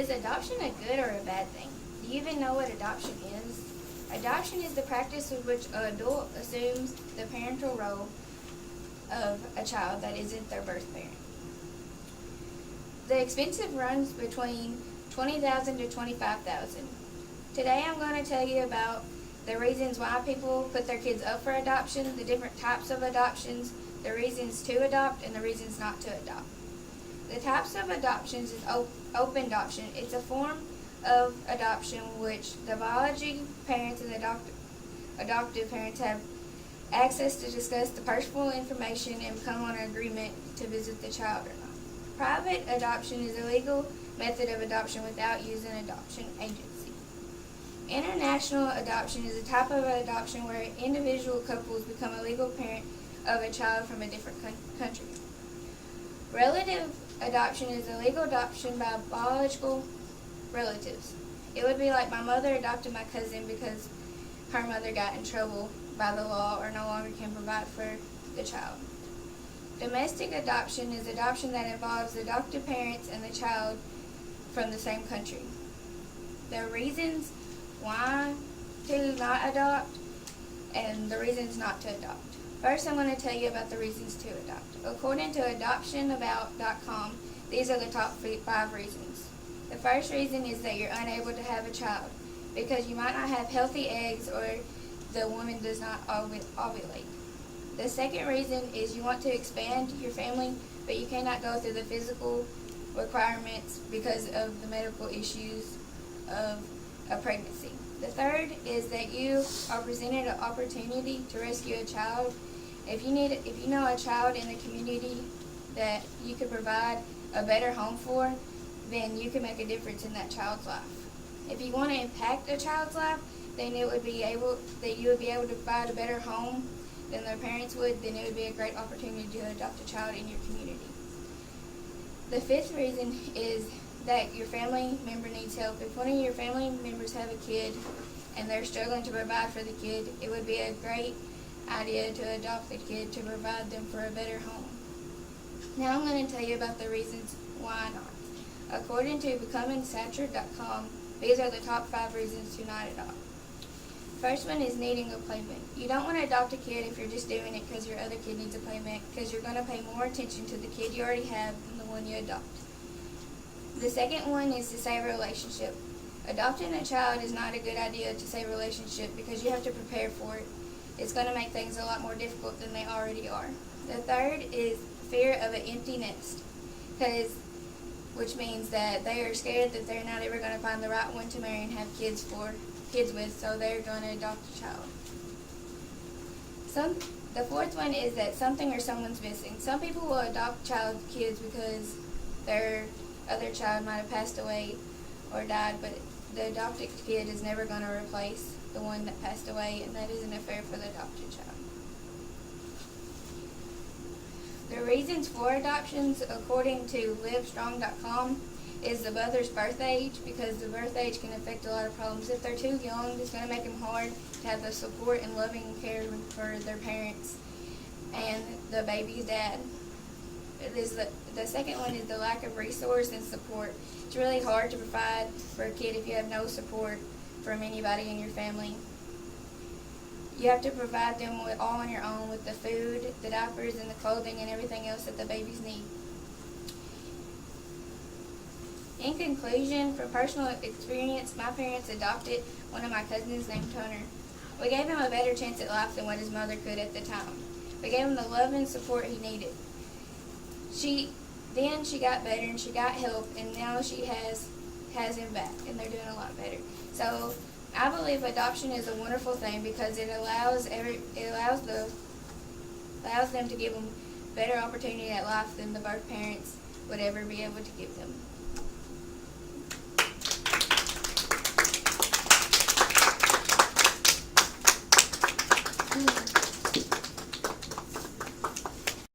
Is adoption a good or a bad thing? Do you even know what adoption is? Adoption is the practice in which an adult assumes the parental role of a child that isn't their birth parent. The expense runs between $20,000 to $25,000. Today I'm going to tell you about the reasons why people put their kids up for adoption, the different types of adoptions, the reasons to adopt, and the reasons not to adopt. The types of adoptions is open adoption. It's a form of adoption which the biology parents and the adoptive parents have access to discuss the personal information and come on an agreement to visit the child or not. Private adoption is a legal method of adoption without using an adoption agency. International adoption is a type of adoption where individual couples become a legal parent of a child from a different country. Relative adoption is a legal adoption by biological relatives. It would be like my mother adopted my cousin because her mother got in trouble by the law or no longer can provide for the child. Domestic adoption is adoption that involves the adoptive parents and the child from the same country. The reasons why to not adopt and the reasons not to adopt. First, I'm going to tell you about the reasons to adopt. According to adoptionabout.com, these are the top 5 reasons. The first reason is that you're unable to have a child because you might not have healthy eggs or the woman does not ovulate. The second reason is you want to expand your family, but you cannot go through the physical requirements because of the medical issues of a pregnancy. The third is that you are presented an opportunity to rescue a child. If you know a child in the community that you could provide a better home for, then you can make a difference in that child's life. If you want to impact a child's life, then you would be able to provide a better home than their parents would, then it would be a great opportunity to adopt a child in your community. The fifth reason is that your family member needs help. If one of your family members have a kid and they're struggling to provide for the kid, it would be a great idea to adopt the kid to provide them for a better home. Now I'm going to tell you about the reasons why not. According to becomingsaturate.com, these are the top 5 reasons to not adopt. First one is needing a playmate. You don't want to adopt a kid if you're just doing it because your other kid needs a playmate, because you're going to pay more attention to the kid you already have than the one you adopt. The second one is to save a relationship. Adopting a child is not a good idea to save a relationship because you have to prepare for it. It's going to make things a lot more difficult than they already are. The third is fear of an empty nest, which means that they are scared that they're not ever going to find the right one to marry and have kids with, so they're going to adopt a child. The fourth one is that something or someone's missing. Some people will adopt kids because their other child might have passed away or died, but the adopted kid is never going to replace the one that passed away, and that isn't fair for the adopted child. The reasons for adoptions, according to livestrong.com, is the mother's birth age, because the birth age can affect a lot of problems. If they're too young, it's going to make them hard to have the support and loving care for their parents and the baby's dad. The second one is the lack of resource and support. It's really hard to provide for a kid if you have no support from anybody in your family. You have to provide them with all on your own, with the food, the diapers, and the clothing, and everything else that the babies need. In conclusion, from personal experience, my parents adopted one of my cousins named Turner. We gave him a better chance at life than what his mother could at the time. We gave him the love and support he needed. She got better and she got help, and now she has him back, and they're doing a lot better. So I believe adoption is a wonderful thing because it allows them to give them better opportunity at life than the birth parents would ever be able to give them.